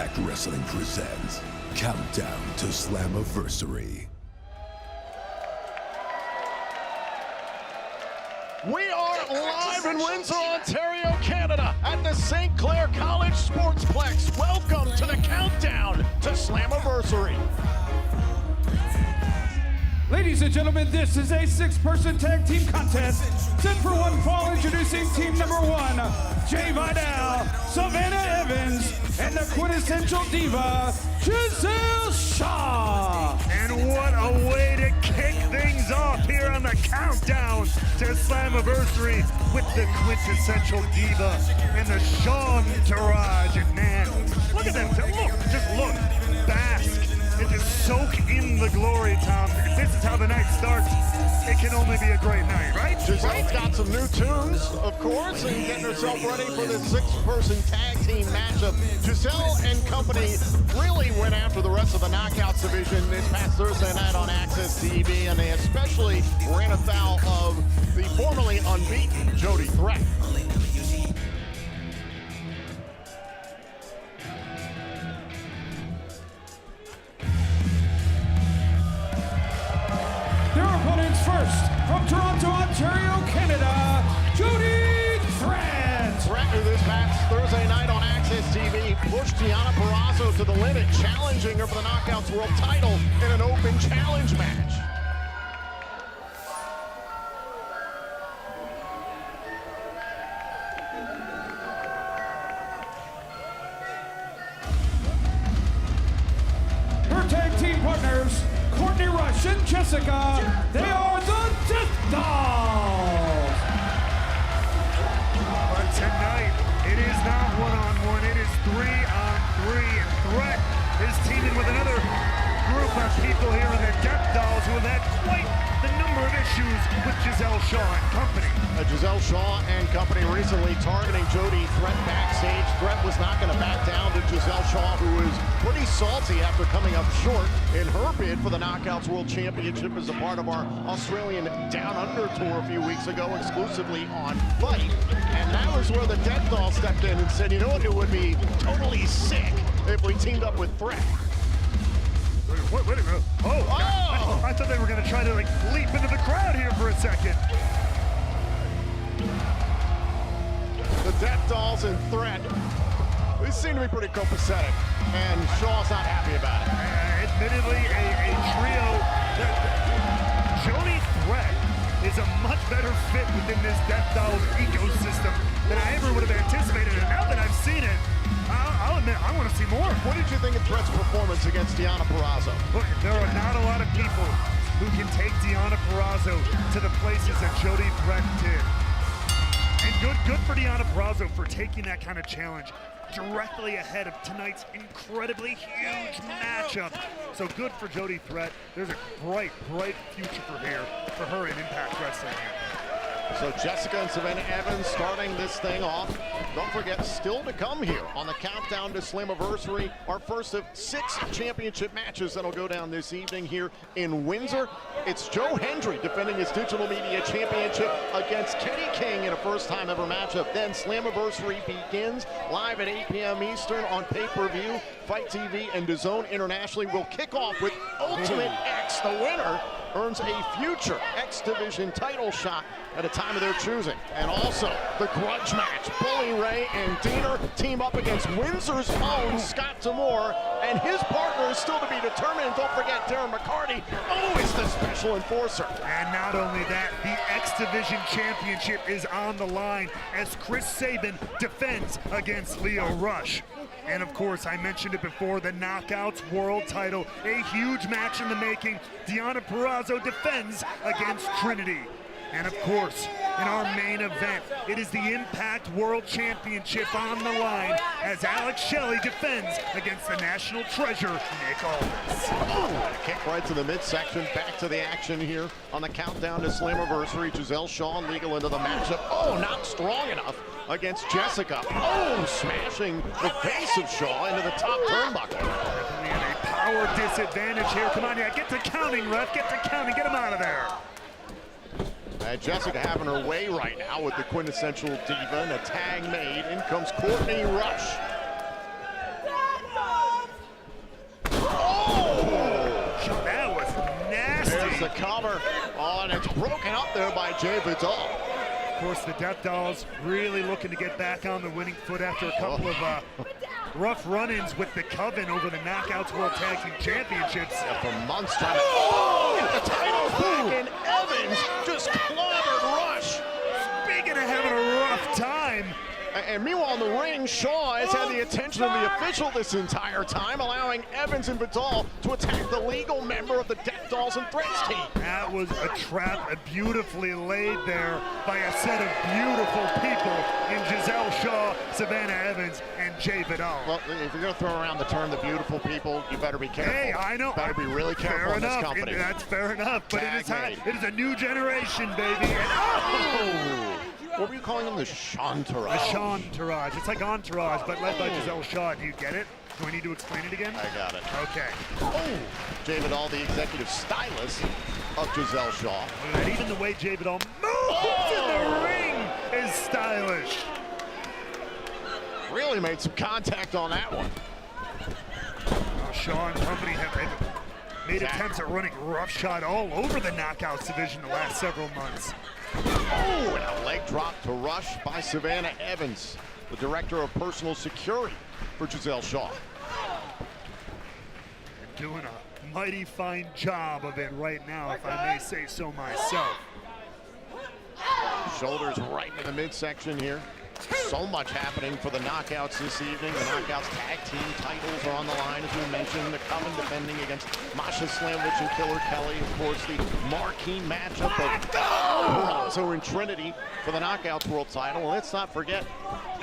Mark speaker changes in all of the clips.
Speaker 1: Impact Wrestling presents Countdown to Slammiversary.
Speaker 2: We are live in Windsor, Ontario, Canada at the St. Clair College Sportsplex. Welcome to the Countdown to Slammiversary.
Speaker 3: Ladies and gentlemen, this is a six-person tag team contest. Set for one fall, introducing team number one, Jay Vidal, Savannah Evans, and the quintessential diva, Giselle Shaw.
Speaker 4: And what a way to kick things off here on the Countdown to Slammiversary with the quintessential diva and the Shaw entourage. And man, look at them, look, bask. And just soak in the glory, Tom, because this is how the night starts. It can only be a great night, right?
Speaker 2: Giselle's got some new tunes, of course, and getting herself ready for this six-person tag team matchup. Giselle and company really went after the rest of the Knockouts division this past Thursday night on Access TV, and they especially ran afoul of the formerly unbeaten Jody Threat.
Speaker 3: First, from Toronto, Ontario, Canada, Jody Threat.
Speaker 2: Threat, who this past Thursday night on Access TV pushed Deonna Purrazzo to the limit, challenging her for the Knockouts World title in an open challenge match.
Speaker 3: Her tag team partners, Courtney Rush and Jessica, they are the Death Dolls.
Speaker 4: But tonight, it is not one-on-one, it is 3-on-3. And Threat is teaming with another group of people here in the Death Dolls who have had quite the number of issues with Giselle Shaw and company.
Speaker 2: Giselle Shaw and company recently targeting Jody Threat backstage. Threat was not going to back down to Giselle Shaw, who was pretty salty after coming up short in her bid for the Knockouts World Championship as a part of our Australian Down Under tour a few weeks ago, exclusively on Fight. And that was where the Death Doll stepped in and said, you know what, it would be totally sick if we teamed up with Threat.
Speaker 4: Wait a minute. Oh! I thought they were going to try to like leap into the crowd here for a second.
Speaker 2: The Death Dolls and Threat, they seem to be pretty copacetic, and Shaw's not happy about it.
Speaker 4: Admittedly, a trio. Jody Threat is a much better fit within this Death Dolls ecosystem than I ever would have anticipated, and now that I've seen it, I'll admit, I want to see more.
Speaker 2: What did you think of Threat's performance against Deonna Purrazzo?
Speaker 4: Look, there are not a lot of people who can take Deonna Purrazzo to the places that Jody Threat did. And good for Deonna Purrazzo for taking that kind of challenge directly ahead of tonight's incredibly huge matchup. So good for Jody Threat. There's a bright future for her in Impact Wrestling.
Speaker 2: So Jessica and Savannah Evans starting this thing off. Don't forget, still to come here on the Countdown to Slammiversary, our first of 6 championship matches that'll go down this evening here in Windsor. It's Joe Hendry defending his digital media championship against Kenny King in a first-time ever matchup. Then Slammiversary begins live at 8 p.m. Eastern on pay-per-view. Fight TV and DAZN internationally will kick off with Ultimate X. The winner earns a future X Division title shot at a time of their choosing. And also the grudge match. Bully Ray and Diener team up against Windsor's own Scott D'Amore, and his partner is still to be determined. Don't forget Darren McCarty, always the special enforcer.
Speaker 4: And not only that, the X Division Championship is on the line as Chris Sabin defends against Leo Rush. And of course, I mentioned it before, the Knockouts World title, a huge match in the making. Deonna Purrazzo defends against Trinity. And of course, in our main event, it is the Impact World Championship on the line as Alex Shelley defends against the national treasure, Nick Aldis.
Speaker 2: Oh, kick right to the midsection. Back to the action here on the Countdown to Slammiversary. Giselle Shaw legal into the matchup. Oh, not strong enough against Jessica. Oh, smashing the face of Shaw into the top turnbuckle.
Speaker 4: Definitely in a power disadvantage here. Come on, yeah, get to counting, ref. Get to counting. Get him out of there.
Speaker 2: Jessica having her way right now with the quintessential diva, and a tag made. In comes Courtney Rush. cover. Oh, and it's broken up there by Jay Vidal.
Speaker 4: Of course, the Death Dolls really looking to get back on the winning foot after a couple of rough run-ins with the Coven over the Knockouts World Tag Team Championships.
Speaker 2: Yeah, for months trying to... Oh! Get the title back, and Evans just clobbered Rush.
Speaker 4: Speaking of having a rough time.
Speaker 2: And meanwhile in the ring, Shaw has had the attention of the official this entire time, allowing Evans and Vidal to attack the legal member of the Death Dolls and Threats team.
Speaker 4: That was a trap, beautifully laid there by a set of beautiful people in Giselle Shaw, Savannah Evans, and Jay Vidal.
Speaker 2: Well, if you're going to throw around the term the beautiful people, you better be careful.
Speaker 4: Hey, I know.
Speaker 2: Better be really careful in this company.
Speaker 4: That's fair enough, but
Speaker 2: Tag
Speaker 4: it is a new generation, baby. And
Speaker 2: what were you calling them? The Shantarage?
Speaker 4: The Shantarage. It's like Entourage, but led by Giselle Shaw. Do you get it? Do I need to explain it again?
Speaker 2: I got it.
Speaker 4: Okay.
Speaker 2: Oh! Jay Vidal, the executive stylist of Giselle Shaw.
Speaker 4: And even the way Jay Vidal moves in the ring is stylish.
Speaker 2: Really made some contact on that one.
Speaker 4: Shaw and company have made attempts at running roughshod all over the Knockouts division the last several months.
Speaker 2: Oh, and a leg drop to Rush by Savannah Evans, the director of personal security for Giselle Shaw.
Speaker 4: They're doing a mighty fine job of it right now, if I may say so myself.
Speaker 2: Shoulders right in the midsection here. So much happening for the Knockouts this evening. The Knockouts tag team titles are on the line, as we mentioned. The Coven defending against Masha Slamovich and Killer Kelly. Of course, the marquee matchup of Perazzo and Trinity for the Knockouts World title. And let's not forget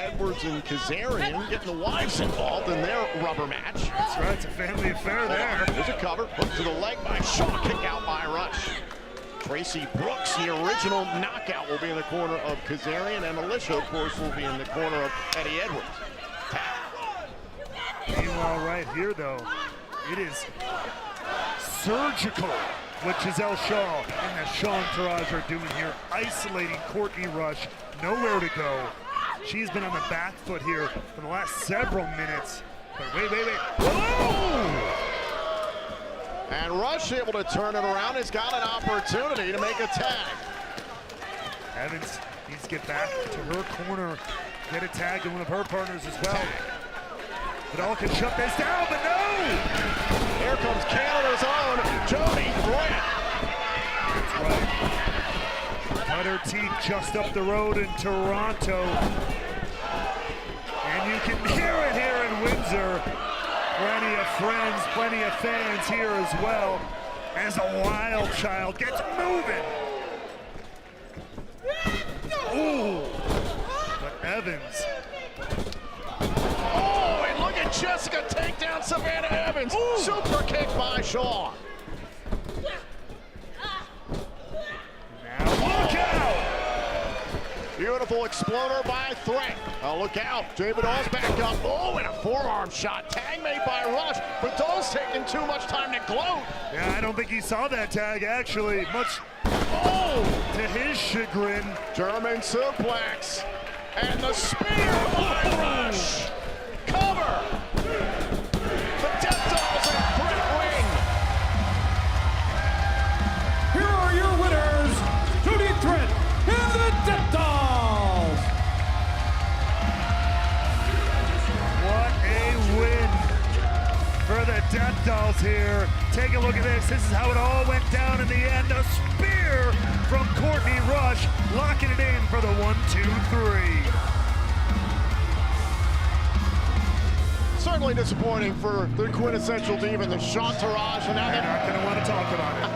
Speaker 2: Edwards and Kazarian getting the wives involved in their rubber match.
Speaker 4: That's right, it's a family affair there.
Speaker 2: There's a cover, hook to the leg by Shaw, kick out by Rush. Tracy Brooks, the original knockout, will be in the corner of Kazarian, and Alicia, of course, will be in the corner of Eddie Edwards.
Speaker 4: Meanwhile, right here, though, it is surgical what Giselle Shaw and the Shantarage are doing here, isolating Courtney Rush, nowhere to go. She's been on the back foot here for the last several minutes. But wait. Whoa!
Speaker 2: And Rush able to turn it around. He's got an opportunity to make a tag.
Speaker 4: Evans needs to get back to her corner, get a tag to one of her partners as well. Vidal can shut this down, but no!
Speaker 2: Here comes Canada's own Jody Grant.
Speaker 4: That's right. Cut her teeth just up the road in Toronto. And you can hear it here in Windsor. Plenty of friends, plenty of fans here as well, as a wild child gets moving. Ooh, but Evans.
Speaker 2: Oh, and look at Jessica take down Savannah Evans. Ooh. Super kick by Shaw.
Speaker 4: Now look out!
Speaker 2: Beautiful exploder by Threat. Oh, look out. Jay Vidal's back up. Oh, and a forearm shot. Tag made by Rush. Vidal's taking too much time to gloat.
Speaker 4: Yeah, I don't think he saw that tag, actually. Much to his chagrin.
Speaker 2: German suplex. And the spear by Rush. Cover. The Death Dolls in Threat ring.
Speaker 3: Here are your winners, Jody Threat and the Death Dolls.
Speaker 4: What a win for the Death Dolls here. Take a look at this. This is how it all went down in the end. A spear from Courtney Rush, locking it in for the 1-2-3.
Speaker 2: Certainly disappointing for the quintessential diva, the Shantarage. And now
Speaker 4: They're not going to want to talk about it.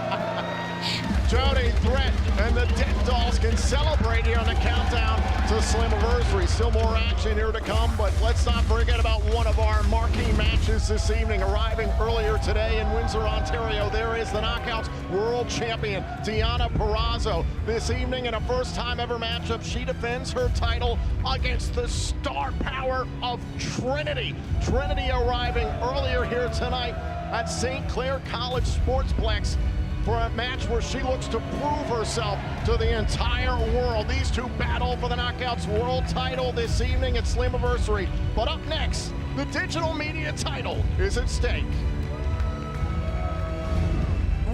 Speaker 2: Jody Threat and the Death Dolls can celebrate here on the countdown to Slammiversary. Still more action here to come, but let's not forget about one of our marquee matches this evening. Arriving earlier today in Windsor, Ontario, there is the Knockouts World Champion, Deonna Purrazzo. This evening, in a first-time ever matchup, she defends her title against the star power of Trinity. Trinity arriving earlier here tonight at St. Clair College Sportsplex for a match where she looks to prove herself to the entire world. These two battle for the Knockouts World title this evening at Slammiversary. But up next, the digital media title is at stake.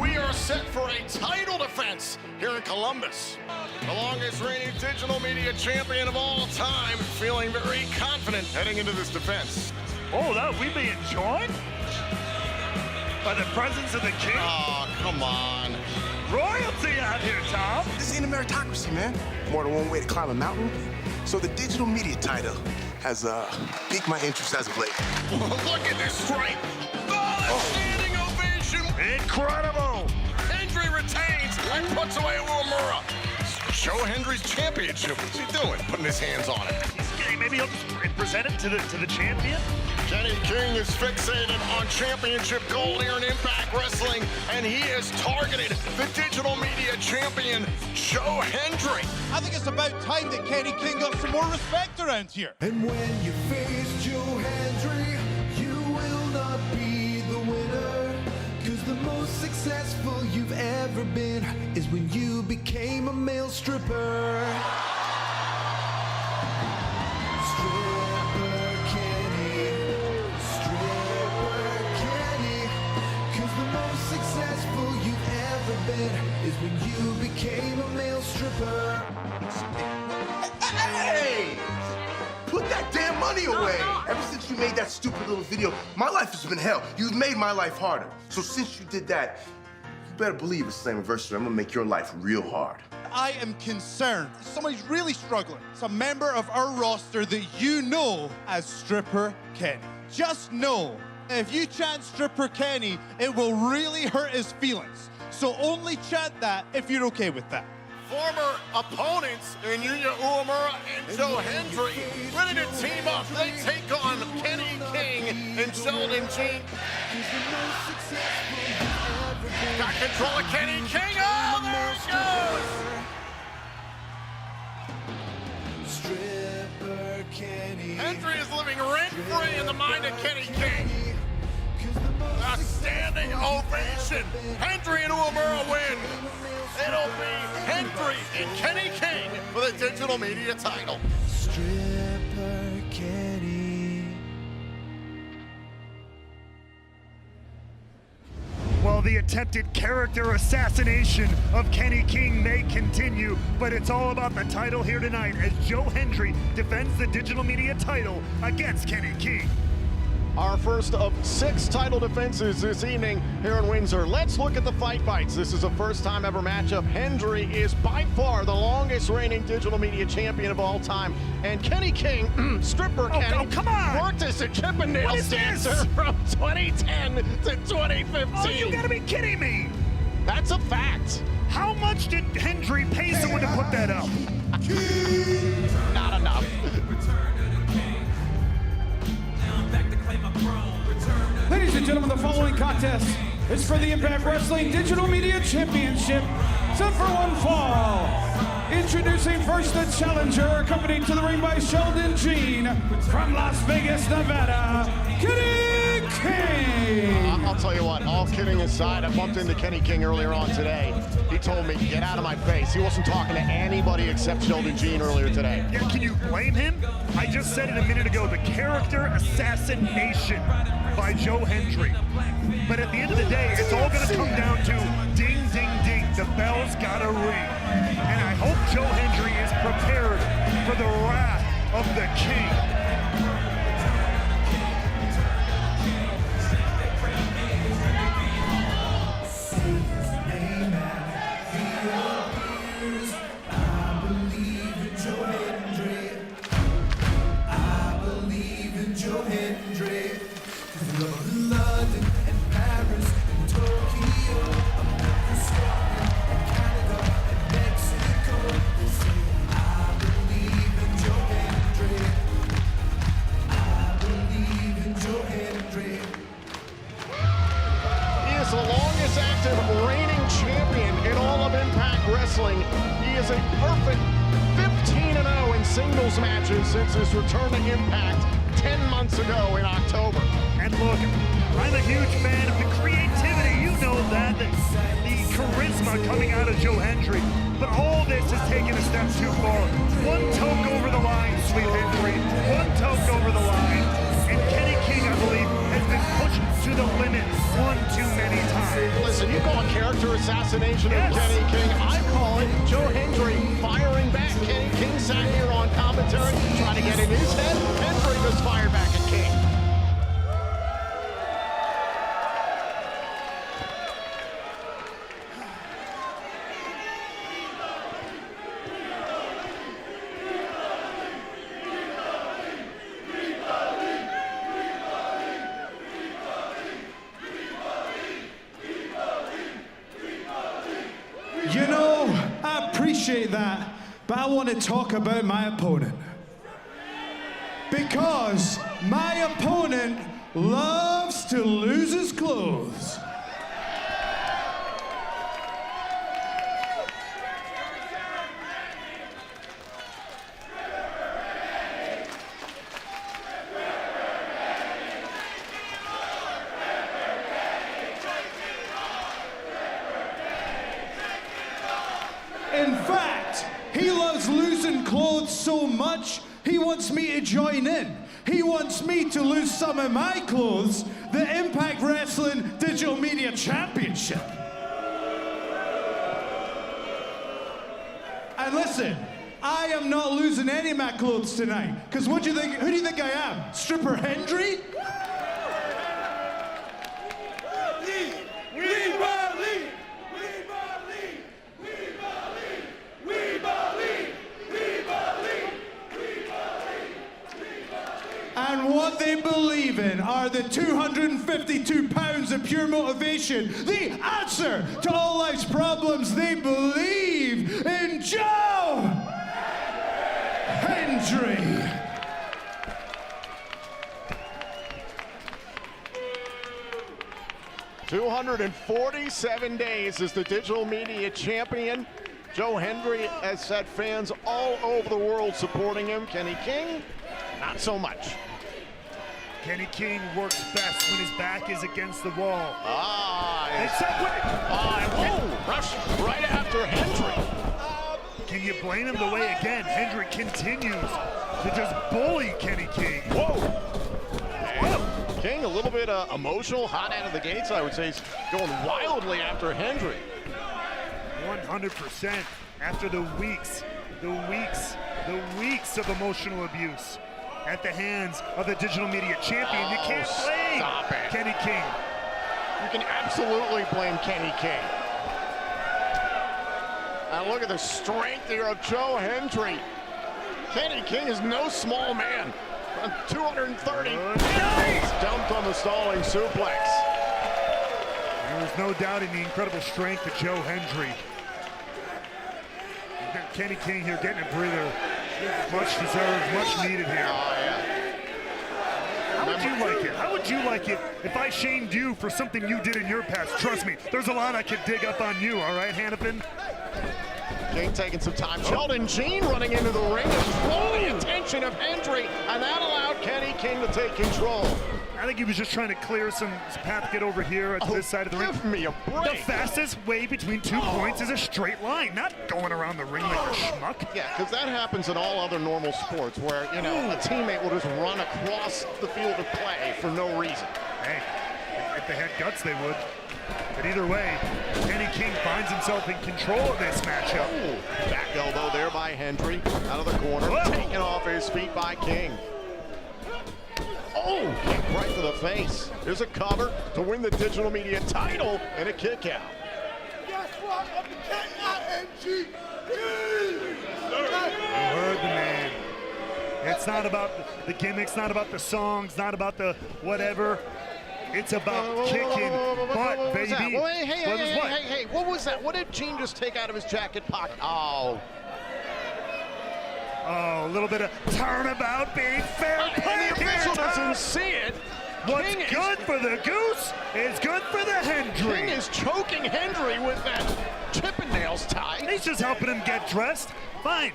Speaker 2: we are set for a title defense here in Columbus. The longest reigning digital media champion of all time, feeling very confident heading into this defense.
Speaker 4: Oh, that we being joined by the presence of the king?
Speaker 2: Oh, come on.
Speaker 4: Royalty out here, Tom.
Speaker 5: This ain't a meritocracy, man. More than one way to climb a mountain. So the digital media title has piqued my interest as of late.
Speaker 2: Look at this stripe. Oh, standing ovation.
Speaker 4: Incredible.
Speaker 2: Hendry retains and puts away Uemura. Joe Hendry's championship. What's he doing? Putting his hands on it.
Speaker 4: Maybe he'll just present it to the champion.
Speaker 2: Kenny King is fixated on championship gold here in Impact Wrestling, and he has targeted the digital media champion, Joe Hendry.
Speaker 6: I think it's about time that Kenny King got some more respect around here.
Speaker 1: And when you face Joe Hendry, you will not be the winner. Cause the most successful you've ever been is when you became a male stripper. Stripper Kenny. Cause the most successful you've ever been is when you became a male stripper.
Speaker 5: Hey! Put that damn money away! Ever since you made that stupid little video, my life has been hell. You've made my life harder. So since you did that, you better believe it's Slammiversary. I'm gonna make your life real hard.
Speaker 6: I am concerned. Somebody's really struggling. It's a member of our roster that you know as Stripper Kenny. Just know, if you chant Stripper Kenny, it will really hurt his feelings. So only chant that if you're okay with that.
Speaker 2: Former opponents in Yuya Uemura and Joe Hendry ready to team up. They take on Kenny King and Sheldon Jean. Got control of Kenny King. Oh, there it goes.
Speaker 1: Stripper Kenny.
Speaker 2: Hendry is living rent-free in the mind of Kenny King. A standing ovation. Hendry and Uemura win. It'll be Hendry and Kenny King for the digital media title.
Speaker 1: Stripper Kenny.
Speaker 4: Well, the attempted character assassination of Kenny King may continue, but it's all about the title here tonight as Joe Hendry defends the digital media title against Kenny King.
Speaker 2: Our first of 6 title defenses this evening here in Windsor. Let's look at the fight bites. This is a first-time ever matchup. Hendry is by far the longest reigning digital media champion of all time. And Kenny King, Stripper Kenny,
Speaker 4: come on!
Speaker 2: worked as a Chippendales dancer from 2010 to 2015.
Speaker 4: Oh, you gotta be kidding me!
Speaker 2: That's a fact.
Speaker 4: How much did Hendry pay someone to put that up?
Speaker 2: Not enough.
Speaker 3: Ladies and gentlemen, the following contest is for the Impact Wrestling Digital Media Championship, set for one fall. Introducing first the challenger, accompanied to the ring by Sheldon Jean from Las Vegas, Nevada, Kenny King.
Speaker 2: I'll tell you what, all kidding aside, I bumped into Kenny King earlier on today. He told me, get out of my face. He wasn't talking to anybody except Sheldon Jean earlier today.
Speaker 4: Yeah, can you blame him? I just said it a minute ago, the character assassination by Joe Hendry. But at the end of the day, it's all gonna come down to ding, ding, ding. The bell's gotta ring. And I hope Joe Hendry is prepared for the wrath of the king.
Speaker 1: London and Paris and Tokyo, America, Scotland and Canada and Mexico. They say, I believe in Joe Hendry. I believe in Joe Hendry.
Speaker 2: He is the longest active reigning champion in all of Impact Wrestling. He is a perfect 15-0 in singles matches since his return to Impact 10 months ago in October.
Speaker 4: And look, I'm a huge fan of the creativity, you know that, the charisma coming out of Joe Hendry. But all this is taking a step too far. One toke over the line, sweet Hendry. One toke over the line. And Kenny King, I believe, has been pushed to the limit one too many times.
Speaker 2: Listen, you call a character assassination
Speaker 4: Yes.
Speaker 2: of Kenny King. I call it Joe Hendry firing back. Kenny King sat here on commentary, trying to get in his head. Hendry just fired back at King.
Speaker 3: You know, I appreciate that, but I want to talk about my opponent. Because my opponent loves to lose his clothes. In fact, he loves losing clothes so much, he wants me to join in. He wants me to lose some of my clothes, the Impact Wrestling Digital Media Championship. And listen, I am not losing any of my clothes tonight. Because who do you think I am? Stripper Hendry? And what they believe in are the 252 pounds of pure motivation, the answer to all life's problems. They believe in Joe Hendry.
Speaker 2: "247 days as the digital media champion. Joe Hendry has had fans all over the world supporting him. Kenny King, not so much.
Speaker 4: Kenny King works best when his back is against the wall.
Speaker 2: Rush right after Hendry.
Speaker 4: Can you blame him the way, again, Hendry continues to just bully Kenny King?
Speaker 2: Whoa. And King a little bit emotional, hot out of the gates. I would say he's going wildly after Hendry.
Speaker 4: 100% after the weeks of emotional abuse at the hands of the digital media champion. You can't blame
Speaker 2: stop it.
Speaker 4: Kenny King.
Speaker 2: You can absolutely blame Kenny King. And look at the strength here of Joe Hendry. Kenny King is no small man. On 230. Nice! Dumped on the stalling suplex.
Speaker 4: There's no doubting the incredible strength of Joe Hendry. Kenny King here getting a breather. Much deserved, much needed here.
Speaker 2: Oh, yeah.
Speaker 4: How would you like it? How would you like it if I shamed you for something you did in your past? Trust me, there's a lot I could dig up on you, all right, Hannafin?
Speaker 2: King taking some time. Sheldon Jean running into the ring to draw the attention of Hendry, and that allowed Kenny King to take control.
Speaker 4: I think he was just trying to clear some path to get over here to this side of the ring.
Speaker 2: Give me a break.
Speaker 4: The fastest way between 2 points is a straight line, not going around the ring like a schmuck.
Speaker 2: Yeah, because that happens in all other normal sports where, you know, a teammate will just run across the field of play for no reason.
Speaker 4: Hey, if they had guts, they would. But either way, Kenny King finds himself in control of this matchup.
Speaker 2: Ooh, back elbow there by Hendry, out of the corner, taken off his feet by King. Oh, kick right to the face. There's a cover to win the digital media title and a kick out.
Speaker 1: Guess what? I'm the K-I-N-G.
Speaker 4: You heard the man. It's not about the gimmicks, not about the songs, not about the whatever. It's about kicking butt, baby.
Speaker 2: Hey, what was that? What did Gene just take out of his jacket pocket? Oh.
Speaker 4: Oh, a little bit of turnabout, being fair play.
Speaker 2: And the official doesn't see it.
Speaker 4: What's
Speaker 2: King
Speaker 4: good for the goose is good for the Hendry.
Speaker 2: King is choking Hendry with that Chippendales tie.
Speaker 4: He's just helping him get dressed. Fine.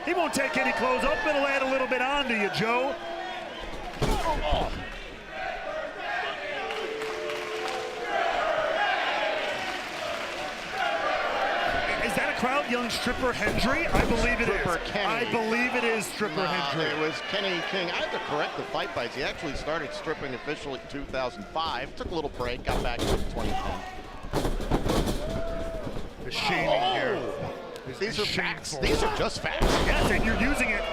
Speaker 4: He won't take any clothes off. It'll add a little bit on to you, Joe.
Speaker 2: Oh.
Speaker 4: Is that a crowd yelling Stripper Hendry? I believe it is.
Speaker 2: Stripper Kenny.
Speaker 4: I believe it is Stripper Hendry.
Speaker 2: It was Kenny King. I had to correct the fight bites. He actually started stripping officially in 2005. Took a little break, got back in 2010.
Speaker 4: The shaming here.
Speaker 2: These are facts.
Speaker 4: Shameful.
Speaker 2: These are just facts.
Speaker 4: Yes, and you're using it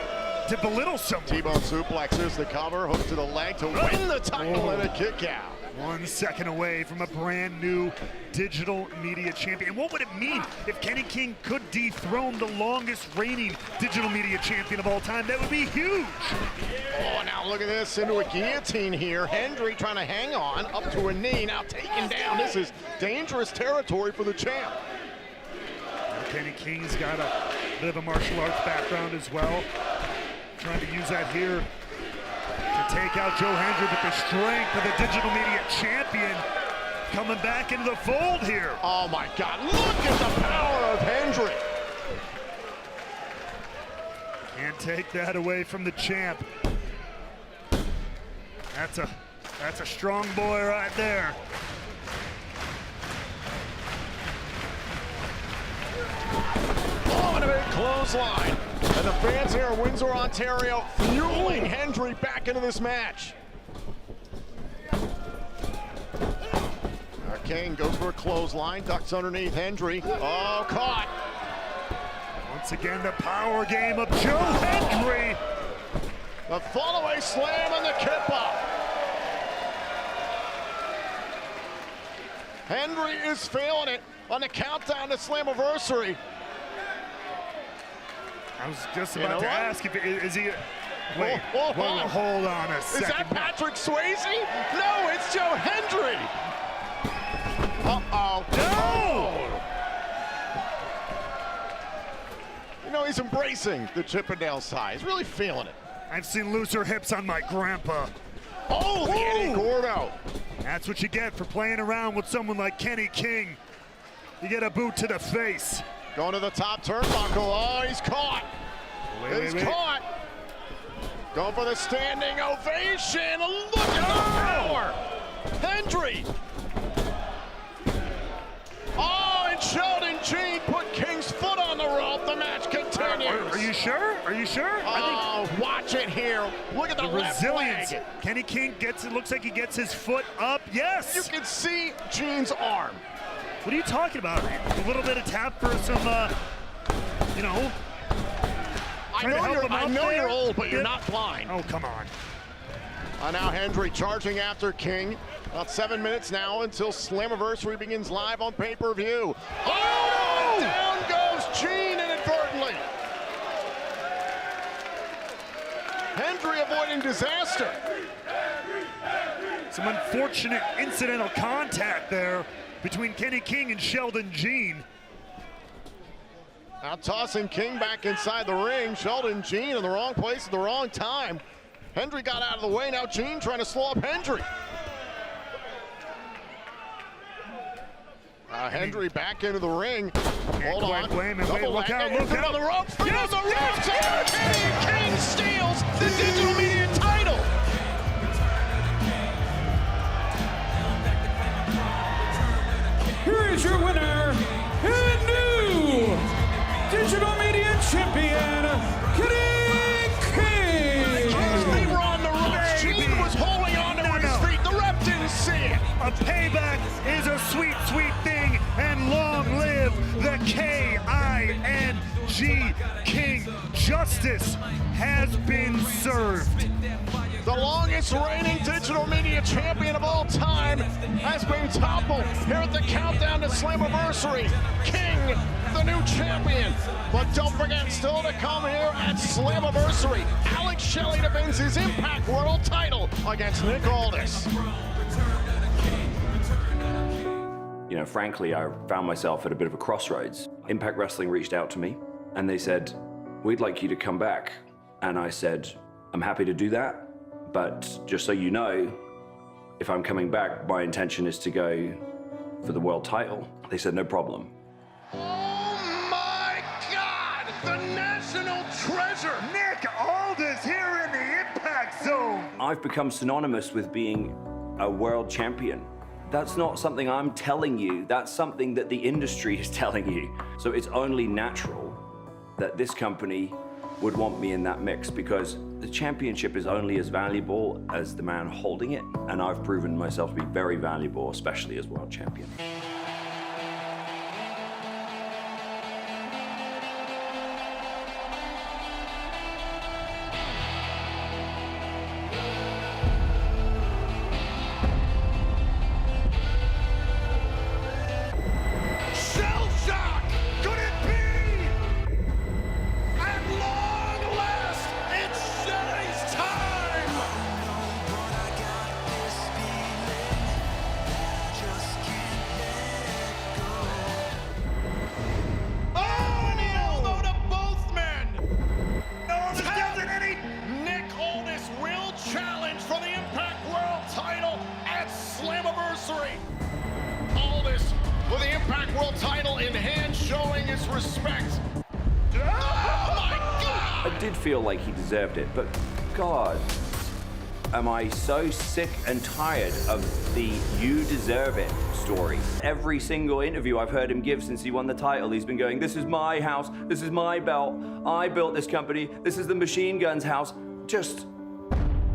Speaker 4: to belittle someone.
Speaker 2: T-bone suplexes the cover, hook to the leg to win the title and a kick out.
Speaker 4: 1 second away from a brand new digital media champion. And what would it mean if Kenny King could dethrone the longest reigning digital media champion of all time? That would be huge.
Speaker 2: Oh, now look at this, into a guillotine here. Hendry trying to hang on, up to a knee, now taken down. This is dangerous territory for the champ.
Speaker 4: Kenny King's got a bit of a martial arts background as well. Trying to use that here to take out Joe Hendry, but the strength of the digital media champion coming back into the fold here.
Speaker 2: Oh my God, look at the power of Hendry.
Speaker 4: Can't take that away from the champ. That's a strong boy right there.
Speaker 2: Oh, and a big clothesline. And the fans here in Windsor, Ontario, fueling Hendry back into this match. King goes for a clothesline, ducks underneath Hendry. Oh, caught.
Speaker 4: Once again, the power game of Joe Hendry.
Speaker 2: The fallaway slam and the kippa. Hendry is feeling it on the countdown to Slammiversary.
Speaker 4: I was just
Speaker 2: You
Speaker 4: about
Speaker 2: know
Speaker 4: to
Speaker 2: what?
Speaker 4: ask if is he. Wait,
Speaker 2: Whoa.
Speaker 4: hold on a
Speaker 2: Is
Speaker 4: second.
Speaker 2: that Patrick Swayze? No, it's Joe Hendry. Uh-oh.
Speaker 4: No!
Speaker 2: You know, he's embracing the Chippendale side. He's really feeling it.
Speaker 4: I've seen looser hips on my grandpa.
Speaker 2: Oh, the Eddie Gordo.
Speaker 4: That's what you get for playing around with someone like Kenny King. You get a boot to the face.
Speaker 2: Going to the top turnbuckle. Oh, he's caught. He's caught. Going for the standing ovation. Look at the power. Hendry. Oh, and Sheldon Jean put King's foot on the rope. The match continues.
Speaker 4: Are you sure? Are you sure?
Speaker 2: Oh, watch it here. Look at the left
Speaker 4: Resilience.
Speaker 2: leg.
Speaker 4: Kenny King gets it. Looks like he gets his foot up. Yes.
Speaker 2: You can see Jean's arm.
Speaker 4: What are you talking about? A little bit of tap for some, you know.
Speaker 2: I know you're old, but you're not blind.
Speaker 4: Oh, come on.
Speaker 2: Now Hendry charging after King. About 7 minutes now until Slammiversary begins live on pay-per-view. Oh, no! Down goes Jean inadvertently. Hendry avoiding disaster.
Speaker 4: Some unfortunate incidental contact there between Kenny King and Sheldon Jean.
Speaker 2: Now tossing King back inside the ring. Sheldon Jean in the wrong place at the wrong time. Hendry got out of the way. Now Jean trying to slow up Hendry. Hendry back into the ring. Hold on.
Speaker 4: Wait,
Speaker 2: Double
Speaker 4: look
Speaker 2: leg.
Speaker 4: out,
Speaker 2: And
Speaker 4: look
Speaker 2: foot
Speaker 4: out.
Speaker 2: on the ropes. Foot
Speaker 4: Yes,
Speaker 2: on the ropes.
Speaker 4: yes,
Speaker 2: And Kenny King steals the digital media title.
Speaker 3: Here is your winner and new digital media champion, Kenny King.
Speaker 2: They were on the ropes. Jean was holding on to his feet. The ref didn't see it.
Speaker 4: A payback is a sweet, sweet thing, and long live the K-I-N-G King. Justice has been served.
Speaker 2: The longest reigning digital media champion of all time has been toppled here at the countdown to Slammiversary. King, the new champion. But don't forget, still to come here at Slammiversary, Alex Shelley defends his Impact World title against Nick Aldis.
Speaker 7: You know, frankly, I found myself at a bit of a crossroads. Impact Wrestling reached out to me and they said, "We'd like you to come back." And I said, "I'm happy to do that. But just so you know, if I'm coming back, my intention is to go for the world title." They said, "No problem."
Speaker 2: Oh my God! The national treasure!
Speaker 4: Nick Aldis here in the Impact Zone.
Speaker 7: I've become synonymous with being a world champion. That's not something I'm telling you. That's something that the industry is telling you. So it's only natural that this company would want me in that mix, because the championship is only as valuable as the man holding it, and I've proven myself to be very valuable, especially as world champion.
Speaker 2: respect. Oh my God!
Speaker 7: I did feel like he deserved it, but God, am I so sick and tired of the "you deserve it" story. Every single interview I've heard him give since he won the title, he's been going, this is my house, this is my belt, I built this company, this is the Machine Gun's house. Just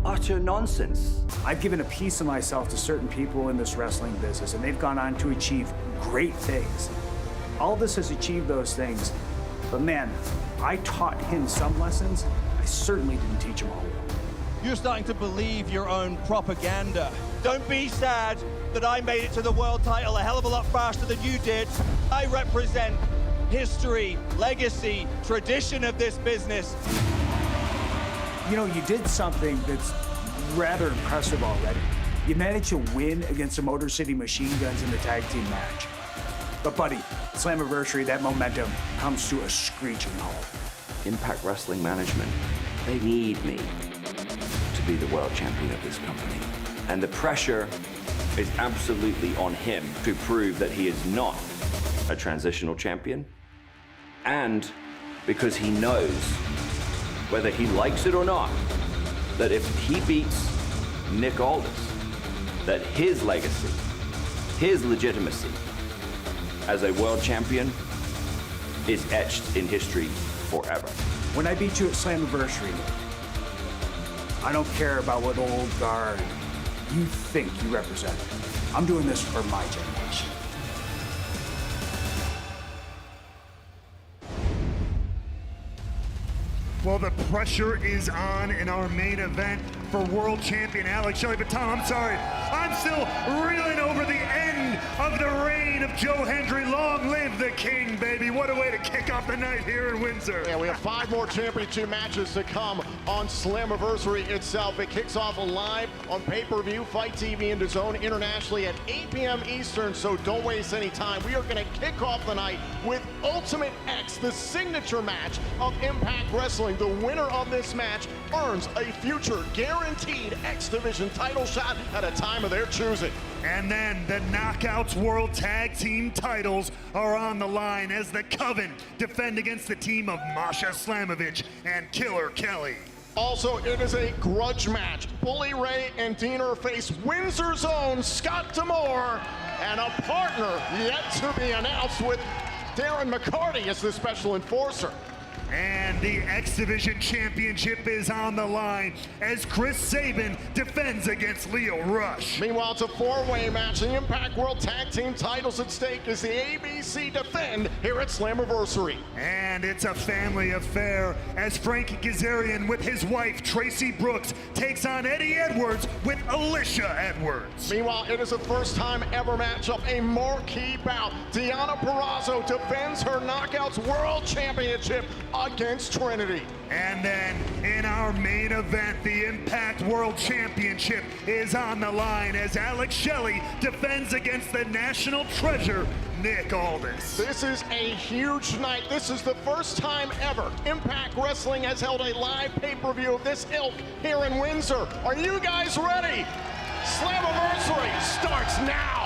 Speaker 7: utter nonsense.
Speaker 8: I've given a piece of myself to certain people in this wrestling business, and they've gone on to achieve great things. Aldis has achieved those things, but man, I taught him some lessons. I certainly didn't teach him all.
Speaker 9: You're starting to believe your own propaganda. Don't be sad that I made it to the world title a hell of a lot faster than you did. I represent history, legacy, tradition of this business.
Speaker 8: You know, you did something that's rather impressive already. You managed to win against the Motor City Machine Guns in the tag team match. But buddy, Slammiversary, that momentum comes to a screeching halt.
Speaker 7: Impact Wrestling Management, they need me to be the world champion of this company. And the pressure is absolutely on him to prove that he is not a transitional champion. And because he knows, whether he likes it or not, that if he beats Nick Aldis, that his legacy, his legitimacy as a world champion is etched in history forever.
Speaker 8: When I beat you at Slammiversary, I don't care about what old guard you think you represent. I'm doing this for my generation.
Speaker 4: Well, the pressure is on in our main event for world champion Alex Shelley. But Tom, I'm sorry, I'm still reeling over the end of the reign of Joe Hendry. Long live the king, baby. What a way to kick off the night here in Windsor.
Speaker 2: Yeah, we have 5 more championship matches to come on Slammiversary itself. It kicks off live on pay-per-view, Fight TV and DAZN internationally at 8 p.m. Eastern, so don't waste any time. We are going to kick off the night with Ultimate X, the signature match of Impact Wrestling. The winner of this match earns a future guaranteed X Division title shot at a time of their choosing.
Speaker 4: And then the Knockouts World Tag Team titles are on the line as the Coven defend against the team of Masha Slamovich and Killer Kelly.
Speaker 2: Also, it is a grudge match. Bully Ray and Diener face Windsor's own Scott D'Amore and a partner yet to be announced with Darren McCarty as the special enforcer.
Speaker 4: And the X Division Championship is on the line as Chris Sabin defends against Leo Rush.
Speaker 2: Meanwhile, it's a 4-way match. The Impact World Tag Team titles at stake as the ABC defend here at Slammiversary.
Speaker 4: And it's a family affair as Frank Kazarian with his wife Tracy Brooks takes on Eddie Edwards with Alicia Edwards.
Speaker 2: Meanwhile, it is a first-time ever matchup, a marquee bout. Deonna Purrazzo defends her Knockouts World Championship against Trinity.
Speaker 4: And then in our main event, the Impact World Championship is on the line as Alex Shelley defends against the national treasure, Nick Aldis.
Speaker 2: This is a huge night. This is the first time ever Impact Wrestling has held a live pay-per-view of this ilk here in Windsor. Are you guys ready? Slammiversary starts now.